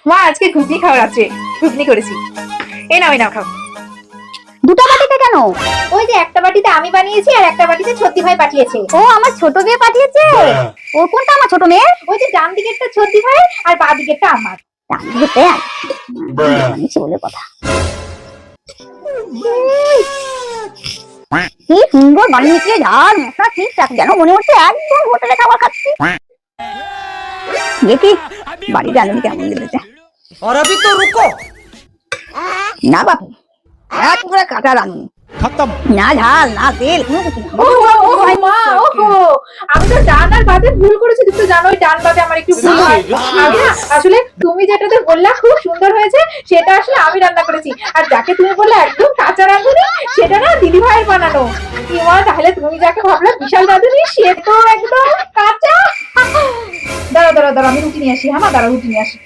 মা আজকে ঘুগনি খাওয়ার আছে, ঘুগনি করেছি। এই নাও খাও। দুটো বাটিতে কেন? ওই যে একটা বাটিতে আমি বানিয়েছি আর একটা বাটিতে ছত্তি ভাই পাঠিয়েছে। ও আমার ছোট মেয়ে পাঠিয়েছে। ও কোনটা আমার ছোট মেয়ে? ওই যে ডান দিকেরটা ছত্তি ভাই আর বাঁ দিকেরটা আমার। ডান দিকে বলে কথা। কি সুন্দর বানিয়েছে, ঝাল মশলা ঠিকঠাক, যেন মনে হচ্ছে একদম হোটেলে খাবার খাচ্ছি। দেখি বাড়ি রাঁধুনি কেমন লেগেছে। না বাপু, একেবারে কাটা রাঁধুনি, না ঝাল না তেল কোনো কিছু না। মা আমি তো ডান আর বাতে ভুল করেছি, তুমি তো জানোই ডান বাতে আমার একটু ভুল হয়। আমি না আসলে তুমি যেটাতে বললা খুব সুন্দর হয়েছে সেটা আসলে আমি রান্না করেছি, আর যাকে তুমি বললে একদম কাঁচা রাঁধুনি সেটা না দিদি ভাইয়ের বানানো। কি মা, তাহলে তুমি যাকে ভাবলে বিশাল রাঁধুনি সে তো একদম কাঁচা। দাঁড়া আমি রুটি নিয়ে আসি। হ্যাঁ মা, দাঁড়া রুটি নিয়ে আসি।